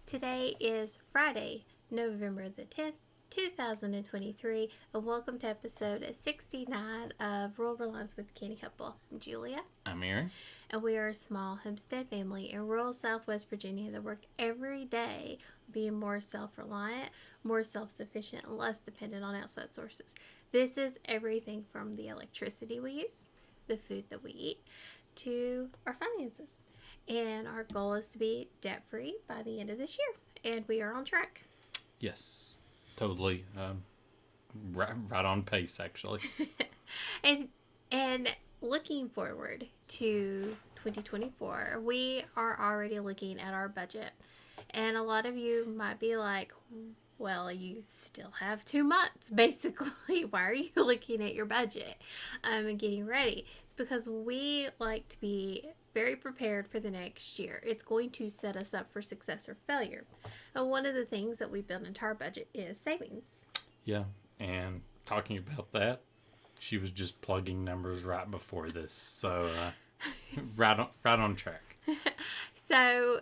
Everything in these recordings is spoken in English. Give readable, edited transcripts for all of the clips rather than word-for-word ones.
Today is Friday, November the 10th, 2023, and welcome to episode 69 of Rural Reliance with Canny Couple. I'm Julia, I'm Aaron. and we are a small homestead family in rural Southwest Virginia that work every day being more self-reliant, more self-sufficient, and less dependent on outside sources. This is everything from the electricity we use, the food that we eat, to our finances. And our goal is to be debt-free by the end of this year. And we are on track. Yes, totally. Right on pace, actually. and looking forward to 2024, we are already looking at our budget. And a lot of you might be like, well, you still have 2 months, basically. Why are you looking at your budget and getting ready? It's because we like to be very prepared for the next year. It's going to set us up for success or failure. And one of the things that we built into our budget is savings. Yeah, and talking about that, she was just plugging numbers right before this, so right on track. So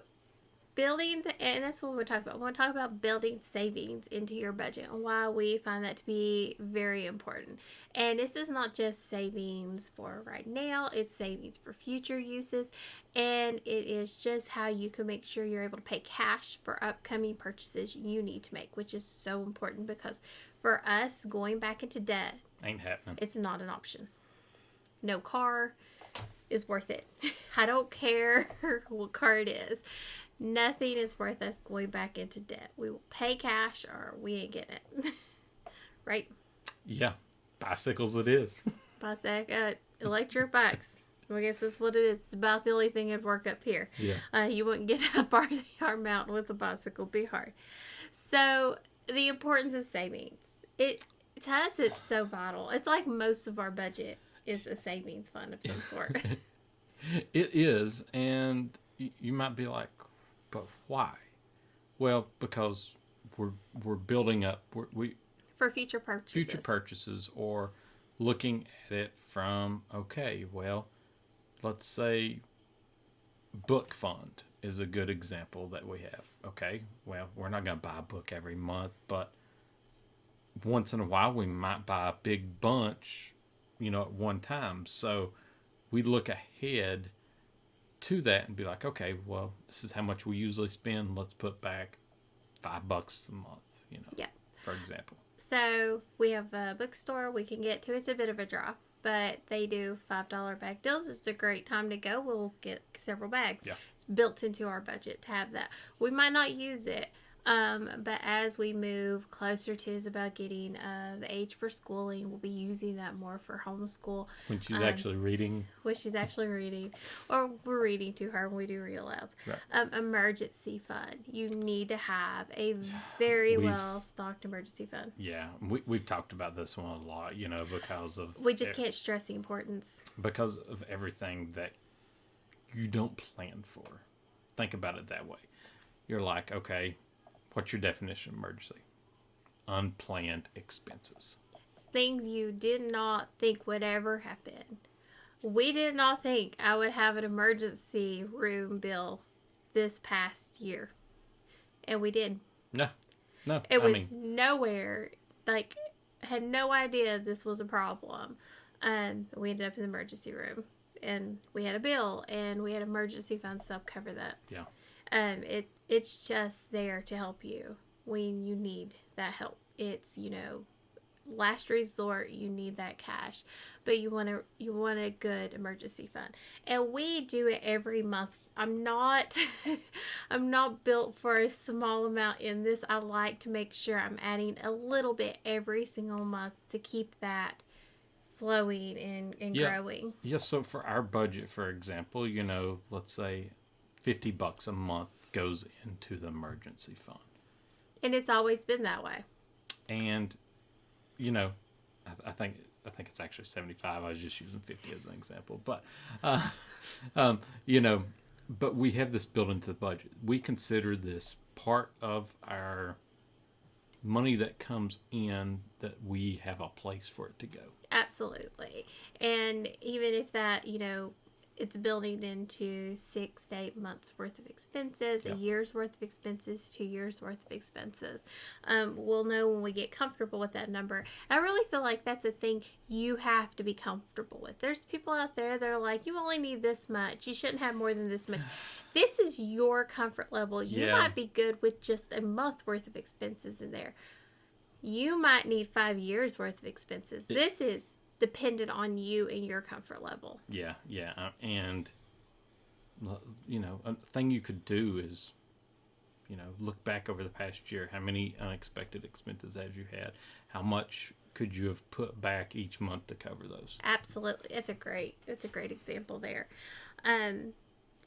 and that's what we're talking about. We're talking about building savings into your budget and why we find that to be very important. And this is not just savings for right now, it's savings for future uses. And it is just how you can make sure you're able to pay cash for upcoming purchases you need to make, which is so important because for us, going back into debt ain't happening. It's not an option. No car is worth it. I don't care what car it is. Nothing is worth us going back into debt. We will pay cash or we ain't getting it. Right? Yeah. Bicycles it is. Electric bikes. So I guess that's what it is. It's about the only thing that'd work up here. Yeah. You wouldn't get up our mountain with a bicycle. It'd be hard. So the importance of savings. To us, it's so vital. It's like most of our budget is a savings fund of some sort. It is. And you might be like, but why? Well, because we're building up for future purchases. Or looking at it from, okay, well, let's say book fund is a good example that we have. Okay, well, we're not going to buy a book every month, but once in a while we might buy a big bunch, at one time. So we look ahead to that and be like, okay, well, this is how much we usually spend. Let's put back $5 a month, Yeah. for example. So we have a bookstore we can get to. It's a bit of a draw, but they do $5 bag deals. It's a great time to go. We'll get several bags. Yeah. It's built into our budget to have that. We might not use it, but as we move closer to Isabel getting of age for schooling, we'll be using that more for homeschool. When she's actually reading. When she's actually reading. Or we're reading to her when we do read alouds. Right. Emergency fund. You need to have a very well-stocked emergency fund. Yeah. We've talked about this one a lot, because of... We just can't stress the importance. Because of everything that you don't plan for. Think about it that way. You're like, okay... What's your definition of emergency? Unplanned expenses. Things you did not think would ever happen. We did not think I would have an emergency room bill this past year. And we did. No. It was nowhere. Had no idea this was a problem. We ended up in the emergency room. And we had a bill. And we had emergency funds to help cover that. Yeah. It's just there to help you when you need that help. It's, last resort, you need that cash, but you want a good emergency fund. And we do it every month. I'm not built for a small amount in this. I like to make sure I'm adding a little bit every single month to keep that flowing and growing. Yeah, so for our budget, for example, let's say $50 a month goes into the emergency fund. And it's always been that way. And, I think it's actually 75. I was just using 50 as an example. But, but we have this built into the budget. We consider this part of our money that comes in that we have a place for it to go. Absolutely. And even if that, it's building into 6 to 8 months worth of expenses, Yep. a year's worth of expenses, 2 years worth of expenses. We'll know when we get comfortable with that number. I really feel like that's a thing you have to be comfortable with. There's people out there that are like, you only need this much. You shouldn't have more than this much. This is your comfort level. You Yeah. might be good with just a month worth of expenses in there. You might need 5 years worth of expenses. This is dependent on you and your comfort level. Yeah, and a thing you could do is, look back over the past year. How many unexpected expenses had you had? How much could you have put back each month to cover those? Absolutely, it's a great example there.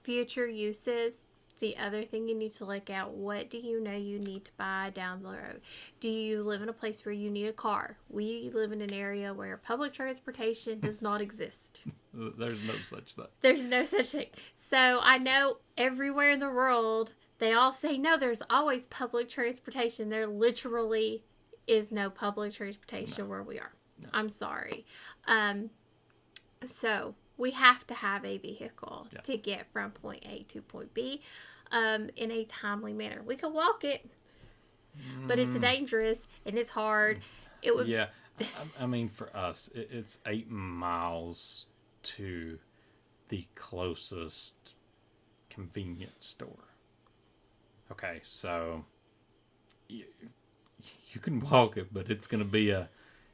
Future uses. The other thing you need to look at, what do you know you need to buy down the road? Do you live in a place where you need a car? We live in an area where public transportation does not exist. There's no such thing. There's no such thing. So I know everywhere in the world, they all say, no, there's always public transportation. There literally is no public transportation where we are. No. I'm sorry. So we have to have a vehicle to get from point A to point B in a timely manner. We can walk it, but it's dangerous and it's hard. It would. Yeah, I mean, for us, it's 8 miles to the closest convenience store. Okay, so you can walk it, but it's going to be a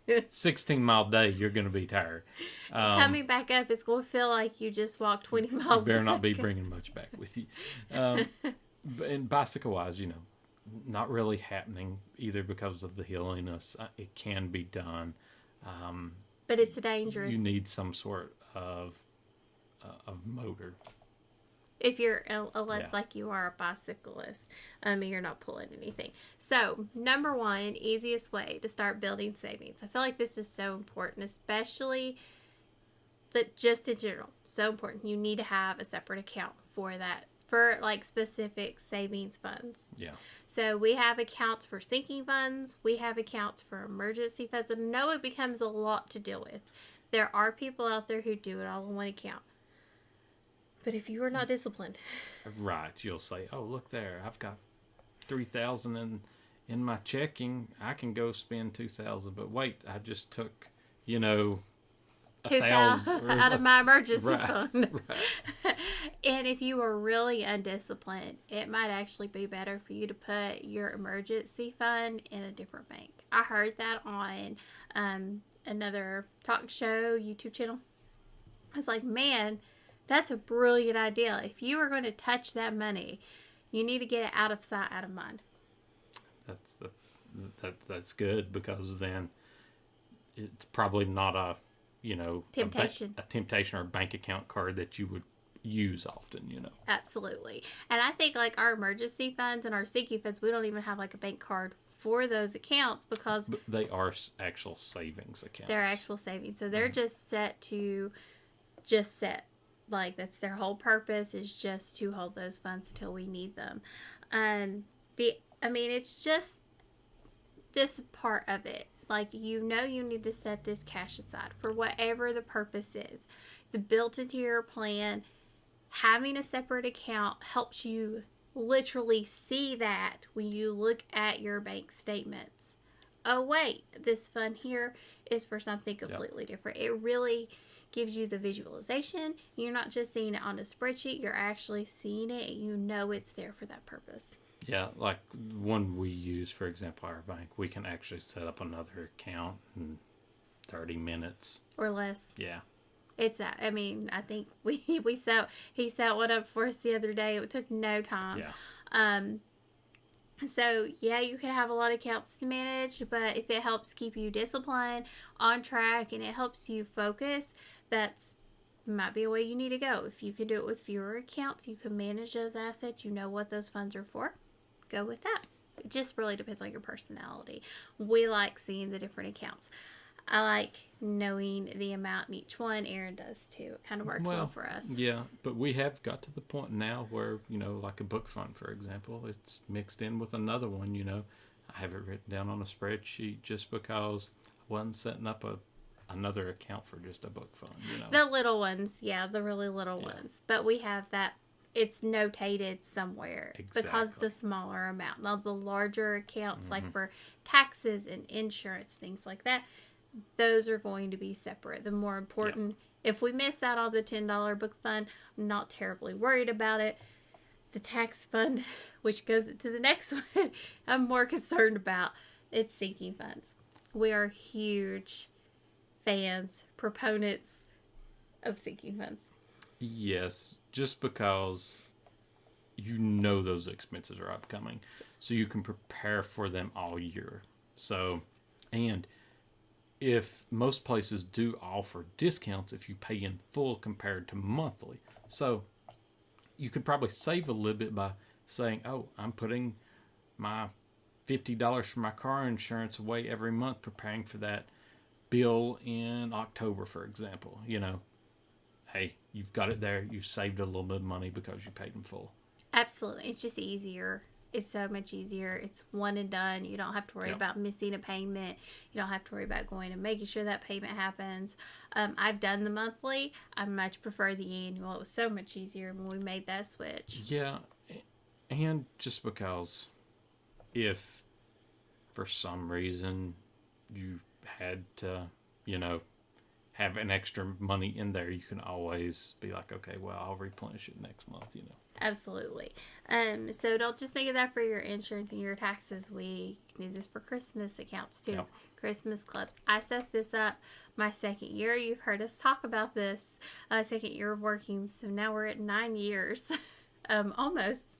16-mile day. You're going to be tired. Coming back up, it's going to feel like you just walked 20 miles. You better not be bringing much back with you. And bicycle-wise, not really happening either because of the hilliness. It can be done. But it's dangerous. You need some sort of motor. If you're, unless like you are a bicyclist, you're not pulling anything. So, number one, easiest way to start building savings. I feel like this is so important, especially that just in general, so important. You need to have a separate account for that, for like specific savings funds. Yeah. So we have accounts for sinking funds. We have accounts for emergency funds. And I know it becomes a lot to deal with. There are people out there who do it all in one account. But if you are not disciplined, right, you'll say, "Oh, look there! I've got 3,000 in my checking. I can go spend 2,000." But wait, I just took, 2,000 out of my emergency fund. Right. And if you are really undisciplined, it might actually be better for you to put your emergency fund in a different bank. I heard that on another talk show YouTube channel. I was like, man, that's a brilliant idea. If you are going to touch that money, you need to get it out of sight, out of mind. That's good, because then it's probably not a temptation, a temptation or a bank account card that you would use often. Absolutely. And I think like our emergency funds and our sinking funds, we don't even have like a bank card for those accounts because but they are actual savings accounts. They're actual savings, so they're just set. Like, that's their whole purpose, is just to hold those funds until we need them. It's just this part of it. Like, you need to set this cash aside for whatever the purpose is. It's built into your plan. Having a separate account helps you literally see that when you look at your bank statements. Oh, wait, this fund here is for something completely different. It really gives you the visualization. You're not just seeing it on a spreadsheet. You're actually seeing it, and you know it's there for that purpose. Yeah, like one we use, for example, our bank, we can actually set up another account in 30 minutes. Or less. Yeah. It's, I think he set one up for us the other day. It took no time. Yeah. So, yeah, you can have a lot of accounts to manage, but if it helps keep you disciplined, on track, and it helps you focus, that's might be a way you need to go. If you can do it with fewer accounts, you can manage those assets, you know what those funds are for, go with that. It just really depends on your personality. We like seeing the different accounts. I like knowing the amount in each one. Aaron does too. It kind of worked well for us. Yeah, but we have got to the point now where, like a book fund, for example, it's mixed in with another one, I have it written down on a spreadsheet just because I wasn't setting up a another account for just a book fund, The little ones, yeah, the really little Yeah. ones. But we have that. It's notated somewhere because it's Exactly. a smaller amount. Now, the larger accounts, like for taxes and insurance, things like that, those are going to be separate. The more important, if we miss out on the $10 book fund, I'm not terribly worried about it. The tax fund, which goes into the next one, I'm more concerned about. It's sinking funds. We are huge fans, proponents of sinking funds. Yes, just because you know those expenses are upcoming, so you can prepare for them all year. So, and if most places do offer discounts if you pay in full compared to monthly. So, you could probably save a little bit by saying, "Oh, I'm putting my $50 for my car insurance away every month, preparing for that bill in October," for example. Hey, you've got it there. You've saved a little bit of money because you paid in full. Absolutely. It's just easier. It's so much easier. It's one and done. You don't have to worry about missing a payment. You don't have to worry about going and making sure that payment happens. I've done the monthly. I much prefer the annual. It was so much easier when we made that switch. Yeah, and just because if for some reason you had to, have an extra money in there, you can always be like, okay, well, I'll replenish it next month. Absolutely. So don't just think of that for your insurance and your taxes. We can do this for Christmas accounts too. Yep. Christmas clubs. I set this up my second year. You've heard us talk about this. Second year of working. So now we're at 9 years. Almost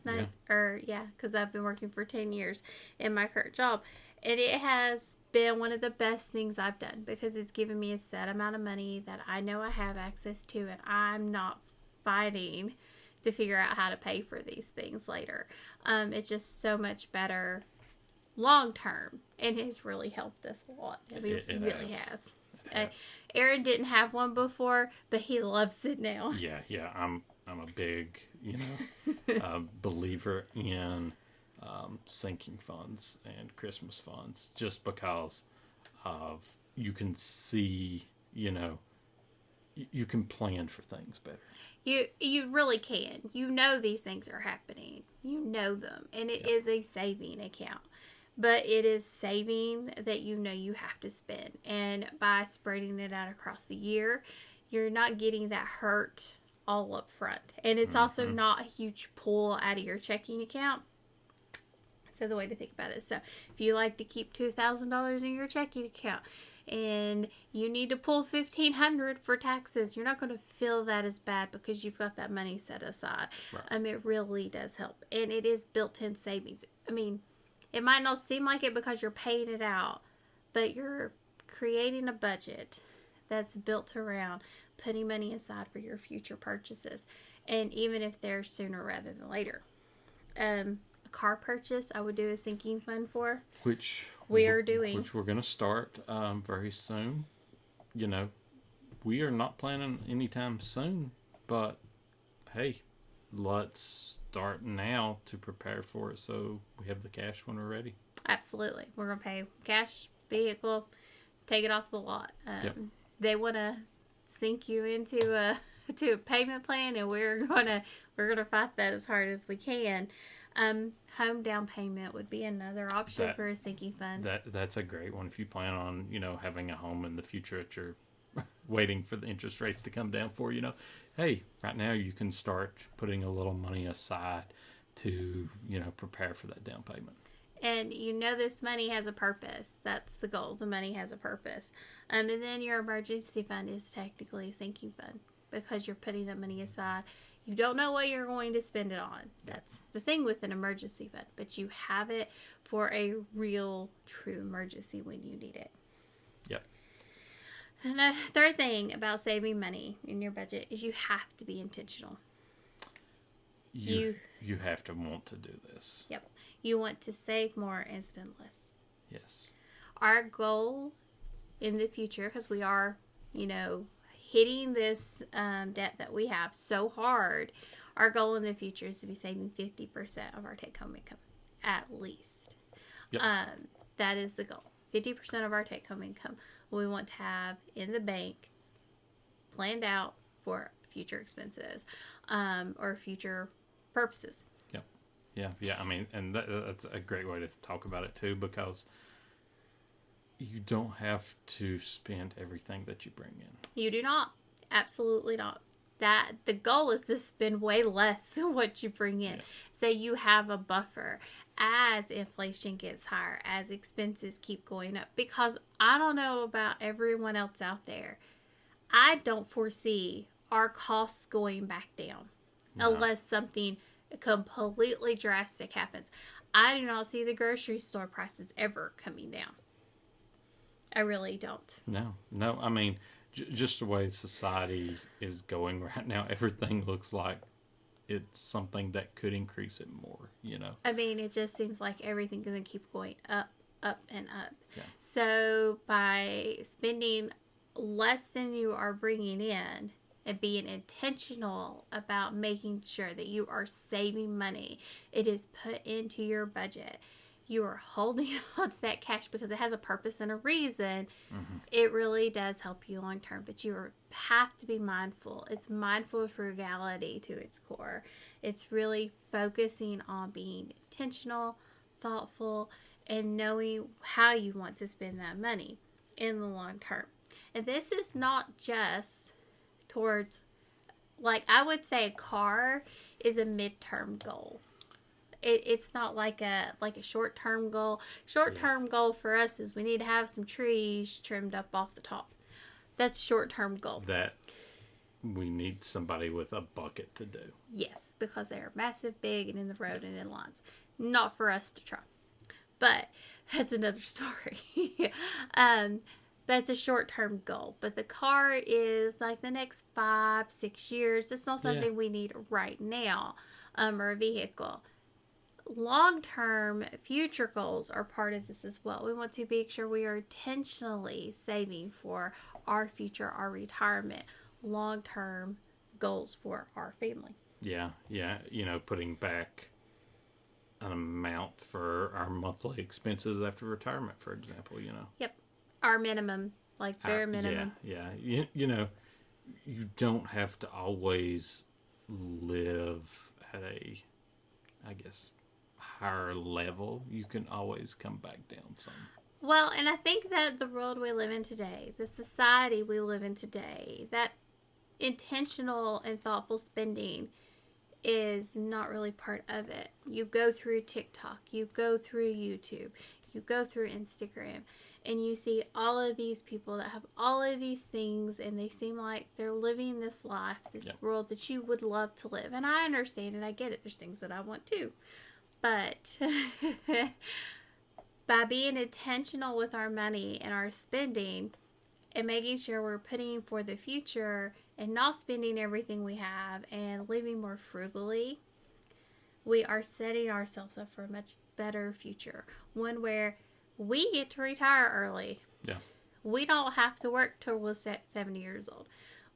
9. Because I've been working for 10 years in my current job. And it has been one of the best things I've done because it's given me a set amount of money that I know I have access to, and I'm not fighting to figure out how to pay for these things later. It's just so much better long term, and has really helped us a lot. I mean, it really has. Aaron didn't have one before, but he loves it now. Yeah. I'm a big, believer in sinking funds and Christmas funds, just because of you can see, you can plan for things better. You really can. These things are happening. You know them, and it is a saving account. But it is saving that you have to spend. And by spreading it out across the year, you're not getting that hurt all up front. And it's also not a huge pull out of your checking account. So the way to think about it. So if you like to keep $2,000 in your checking account and you need to pull $1,500 for taxes, you're not going to feel that as bad because you've got that money set aside. Right. It really does help. And it is built-in savings. I mean, it might not seem like it because you're paying it out, but you're creating a budget that's built around putting money aside for your future purchases. And even if they're sooner rather than later. A car purchase, I would do a sinking fund for. Which we're going to start very soon. We are not planning anytime soon, but hey, let's start now to prepare for it so we have the cash when we're ready. Absolutely. We're going to pay cash, vehicle, take it off the lot. They want to sink you into a payment plan, and we're gonna fight that as hard as we can. Home down payment would be another option for a sinking fund. That's a great one if you plan on having a home in the future that you're waiting for the interest rates to come down for. Hey, right now you can start putting a little money aside to prepare for that down payment. And this money has a purpose. That's the goal. The money has a purpose. And then your emergency fund is technically a sinking fund because you're putting that money aside. You don't know what you're going to spend it on. That's the thing with an emergency fund. But you have it for a real, true emergency when you need it. Yep. And the third thing about saving money in your budget is you have to be intentional. You have to want to do this. Yep. You want to save more and spend less. Yes. Our goal in the future, because we are, hitting this debt that we have so hard, our goal in the future is to be saving 50% of our take-home income, at least. Yep. That is the goal. 50% of our take-home income we want to have in the bank, planned out for future expenses, or future purposes. Yep. Yeah. I mean, and that's a great way to talk about it too, because you don't have to spend everything that you bring in. You do not. Absolutely not. That the goal is to spend way less than what you bring in. Yeah. So you have a buffer as inflation gets higher, as expenses keep going up. Because I don't know about everyone else out there, I don't foresee our costs going back down unless something completely drastic happens. I do not see the grocery store prices ever coming down. I really don't. No. I mean, just the way society is going right now, everything looks like it's something that could increase it more, I mean, it just seems like everything's going to keep going up, and up. Yeah. So by spending less than you are bringing in and being intentional about making sure that you are saving money, it is put into your budget. You are holding on to that cash because it has a purpose and a reason. Mm-hmm. It really does help you long term, but you have to be mindful. It's mindful frugality to its core. It's really focusing on being intentional, thoughtful, and knowing how you want to spend that money in the long term. And this is not just towards, like, I would say a car is a midterm goal. It's not like a short-term goal. Short-term goal for us is we need to have some trees trimmed up off the top. That's a short-term goal. That we need somebody with a bucket to do. Yes, because they are massive, big, and in the road and in lawns. Not for us to try. But that's another story. That's a short-term goal. But the car is like the next 5-6 years. It's not something we need right now, or a vehicle. Long-term future goals are part of this as well. We want to make sure we are intentionally saving for our future, our retirement, long-term goals for our family. Yeah. Putting back an amount for our monthly expenses after retirement, for example, Yep. Our minimum, like bare minimum. Yeah. You don't have to always live at a, I guess, higher level. You can always come back down some. Well, and I think that the world we live in today, the society we live in today, that intentional and thoughtful spending is not really part of it. You go through TikTok, you go through YouTube, you go through Instagram, and you see all of these people that have all of these things, and they seem like they're living this life, this world that you would love to live. And I understand and I get it. There's things that I want too. But by being intentional with our money and our spending and making sure we're putting for the future and not spending everything we have and living more frugally, we are setting ourselves up for a much better future. One where we get to retire early. Yeah. We don't have to work till we're 70 years old.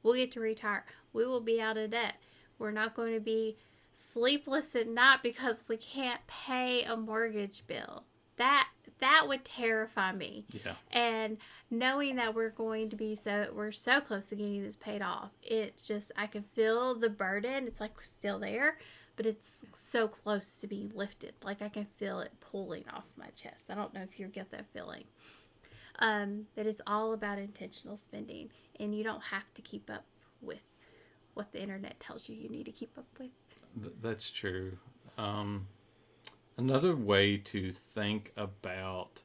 We'll get to retire. We will be out of debt. We're not going to be sleepless at night because we can't pay a mortgage bill. That would terrify me. Yeah. And knowing that we're so close to getting this paid off, it's just, I can feel the burden. It's like we're still there, but it's so close to being lifted. Like I can feel it pulling off my chest. I don't know if you get that feeling. But it's all about intentional spending, and you don't have to keep up with what the internet tells you need to keep up with. That's true. Another way to think about,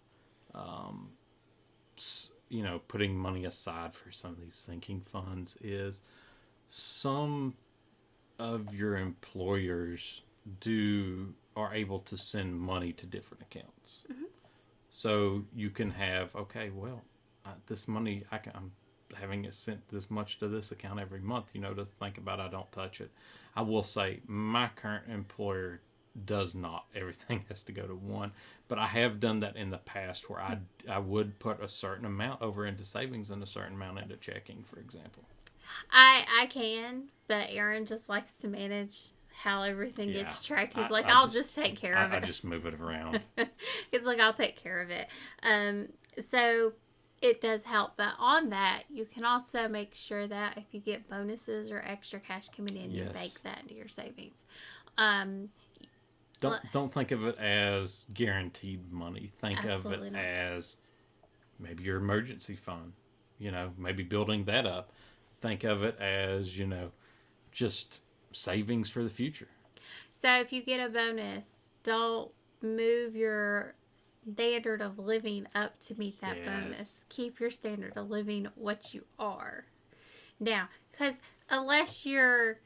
putting money aside for some of these sinking funds is some of your employers are able to send money to different accounts. Mm-hmm. So you can have, this money, I'm having it sent this much to this account every month, to think about. I don't touch it. I will say my current employer does not. Everything has to go to one. But I have done that in the past where I would put a certain amount over into savings and a certain amount into checking, for example. I can, but Aaron just likes to manage how everything gets tracked. He's I'll just take care of it. I just move it around. It's like, I'll take care of it. So it does help. But on that, you can also make sure that if you get bonuses or extra cash coming in, you Yes. bake that into your savings. Um, Don't think of it as guaranteed money. Think of Absolutely it not. as maybe your emergency fund. Maybe building that up. Think of it as, just savings for the future. So if you get a bonus, don't move your standard of living up to meet that Yes. bonus. Keep your standard of living what you are. Now, because unless you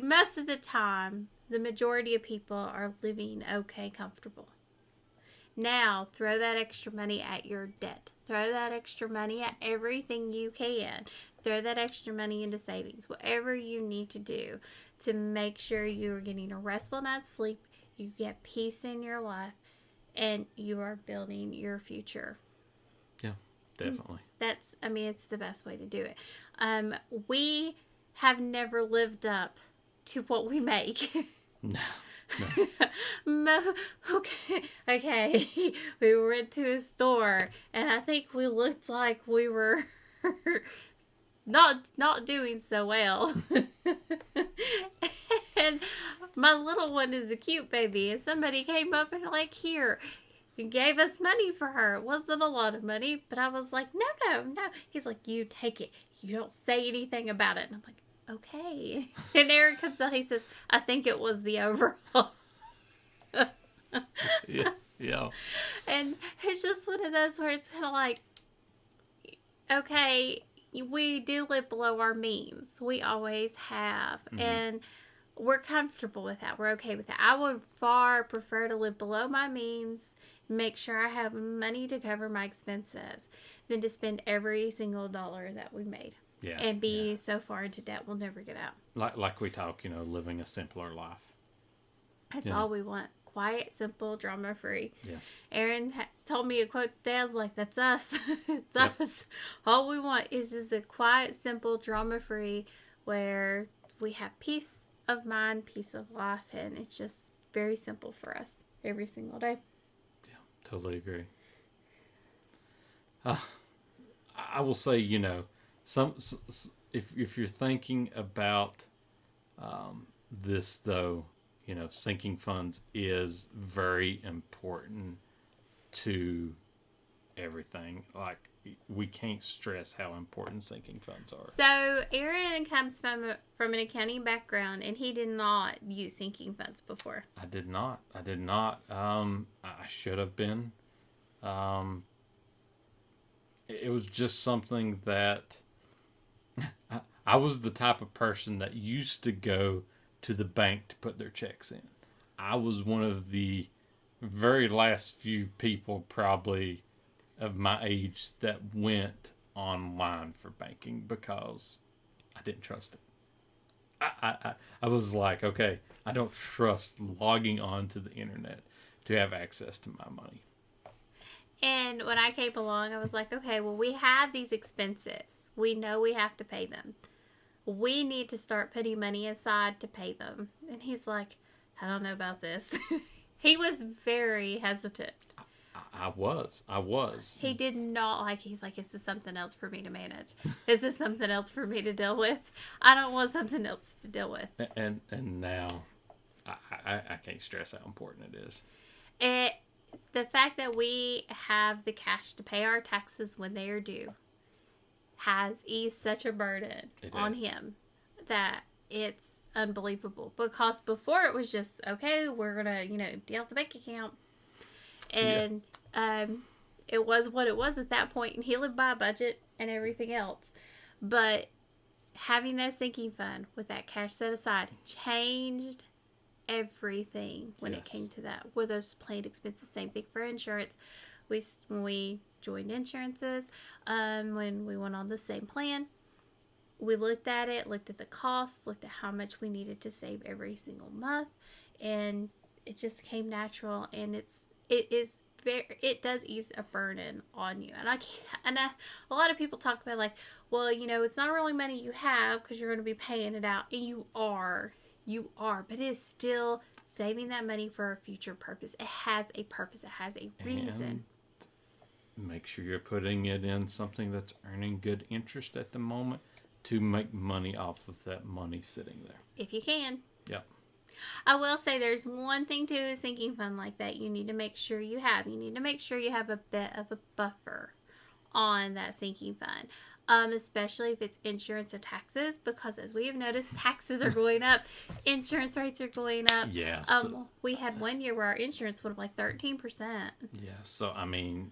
most of the time, the majority of people are living okay, comfortable. Now, throw that extra money at your debt. Throw that extra money at everything you can. Throw that extra money into savings. Whatever you need to do to make sure you're getting a restful night's sleep, you get peace in your life, and you are building your future. Yeah, definitely. It's the best way to do it. We have never lived up to what we make. No. Okay. We went to a store, and I think we looked like we were not doing so well. And my little one is a cute baby, and somebody came up and here and gave us money for her. It wasn't a lot of money, but I was like, no. He's like, you take it. You don't say anything about it. And I'm like, okay. And Aaron comes out. He says, I think it was the overall. Yeah. And it's just one of those where it's kind of like, okay, we do live below our means. We always have. Mm-hmm. And we're comfortable with that. We're okay with that. I would far prefer to live below my means, make sure I have money to cover my expenses, than to spend every single dollar that we made. Yeah. And be so far into debt we'll never get out. Like we talk, living a simpler life. That's all we want. Quiet, simple, drama-free. Yes. Aaron has told me a quote today. I was like, that's us. It's us. All we want is just a quiet, simple, drama-free, where we have peace of mind, peace of life, and it's just very simple for us every single day. Yeah, totally agree. I will say, if you're thinking about this, though, sinking funds is very important to everything. Like, we can't stress how important sinking funds are. So Aaron comes from an accounting background, and he did not use sinking funds before. I did not. I should have been. It was just something that I was the type of person that used to go to the bank to put their checks in. I was one of the very last few people probably of my age that went online for banking because I didn't trust it. I was like, okay, I don't trust logging on to the internet to have access to my money. And when I came along, I was like, okay, well, we have these expenses. We know we have to pay them. We need to start putting money aside to pay them. And he's like, I don't know about this. He was very hesitant. I was. He did not like, he's like, is this something else for me to manage? Is this something else for me to deal with? I don't want something else to deal with. And now I can't stress how important it is. The fact that we have the cash to pay our taxes when they are due has eased such a burden on him that it's unbelievable. Because before it was just, okay, we're going to, empty out the bank account. And it was what it was at that point, and he lived by a budget and everything else. But having that sinking fund with that cash set aside changed everything when it came to that. With those planned expenses, same thing for insurance. When we joined insurances, when we went on the same plan, we looked at it, looked at the costs, looked at how much we needed to save every single month, and it just came natural. And it does ease a burden on you. And a lot of people talk about like, well, it's not really money you have because you're going to be paying it out, and you are, but it is still saving that money for a future purpose. It has a purpose. It has a reason. make sure you're putting it in something that's earning good interest at the moment to make money off of that money sitting there. If you can. Yep. I will say there's one thing to a sinking fund like that you need to make sure you have. You need to make sure you have a bit of a buffer on that sinking fund. Especially if it's insurance and taxes, because as we have noticed, taxes are going up, insurance rates are going up. Yes. We had one year where our insurance went up like 13%. Yeah. So I mean,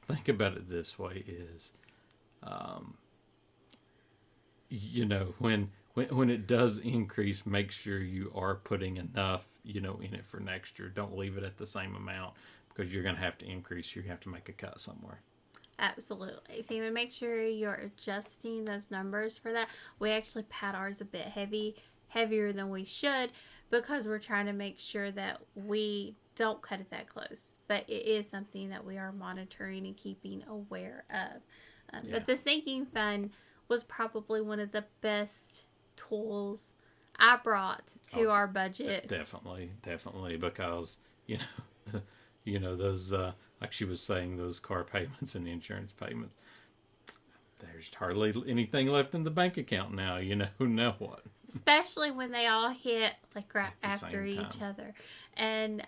think about it this way: is, when it does increase, make sure you are putting enough, in it for next year. Don't leave it at the same amount because you're going to have to increase. You have to make a cut somewhere. Absolutely. So you want to make sure you're adjusting those numbers for that. We actually pad ours a bit heavier than we should because we're trying to make sure that we don't cut it that close. But it is something that we are monitoring and keeping aware of. But the sinking fund was probably one of the best tools I brought to our budget. Definitely, because those like she was saying, those car payments and insurance payments. There's hardly anything left in the bank account now. Now what? Especially when they all hit like right after each other. And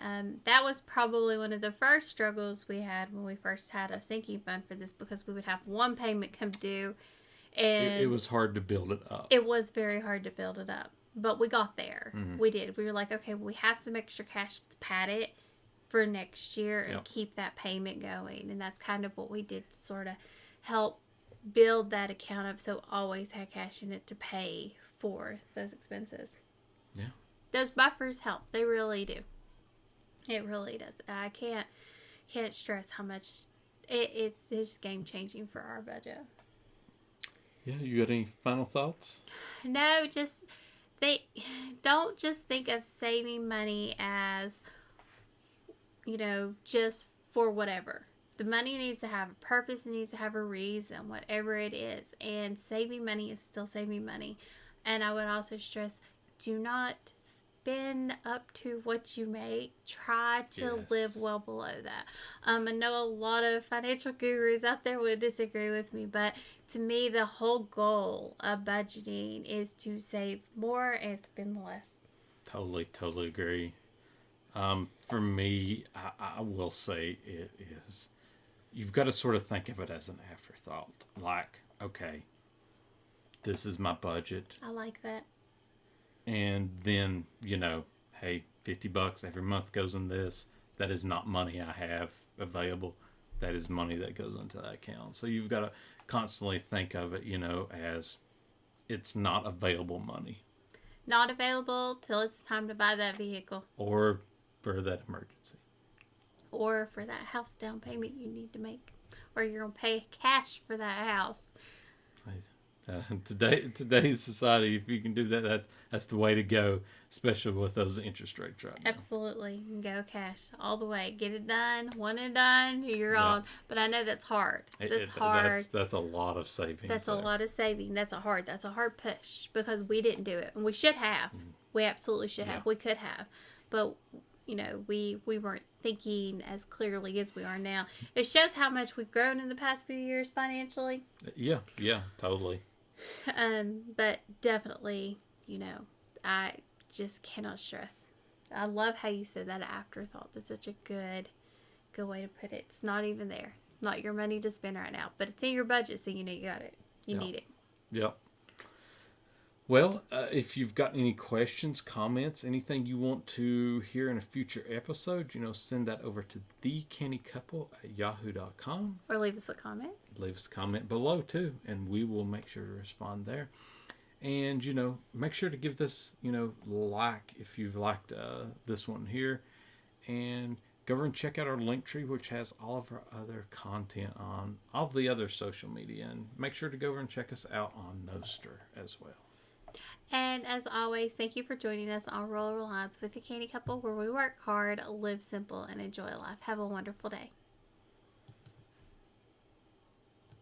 that was probably one of the first struggles we had when we first had a sinking fund for this, because we would have one payment come due. And it was hard to build it up. It was very hard to build it up. But we got there. Mm-hmm. We did. We were like, okay, we have some extra cash to pad it for next year and keep that payment going. And that's kind of what we did to sort of help build that account up, so always had cash in it to pay for those expenses. Yeah. Those buffers help. They really do. It really does. I can't stress how much it's just game changing for our budget. Yeah, you got any final thoughts? No, don't just think of saving money as, just for whatever. The money needs to have a purpose, it needs to have a reason, whatever it is. And saving money is still saving money. And I would also stress, do not spend up to what you make. Try to live well below that. I know a lot of financial gurus out there would disagree with me, but to me, the whole goal of budgeting is to save more and spend less. Totally agree. For me, I will say it is, you've got to sort of think of it as an afterthought. Like, okay, this is my budget. I like that. And then, hey, $50 every month goes in this. That is not money I have available. That is money that goes into that account. So you've got to constantly think of it, as it's not available money. Not available till it's time to buy that vehicle. Or for that emergency. Or for that house down payment you need to make. Or you're going to pay cash for that house. Today's society, if you can do that, that's the way to go, especially with those interest rates right now. Absolutely. You can go cash all the way. Get it done. One and done. You're on. But I know that's hard. That's hard. That's a lot of savings. That's a lot of saving. That's a hard push, because we didn't do it. And we should have. We absolutely should have. We could have. But, we weren't thinking as clearly as we are now. It shows how much we've grown in the past few years financially. Yeah, totally. But definitely, I just cannot stress. I love how you said that afterthought. That's such a good way to put it. It's not even there. Not your money to spend right now, but it's in your budget, so you got it. You need it. Yep. Well, if you've got any questions, comments, anything you want to hear in a future episode, send that over to thecannycouple@yahoo.com. Or leave us a comment. Leave us a comment below, too, and we will make sure to respond there. And, make sure to give this, like if you've liked this one here. And go over and check out our link tree, which has all of our other content on all of the other social media. And make sure to go over and check us out on Nostr as well. And as always, thank you for joining us on Reliance with the Canny Couple, where we work hard, live simple, and enjoy life. Have a wonderful day.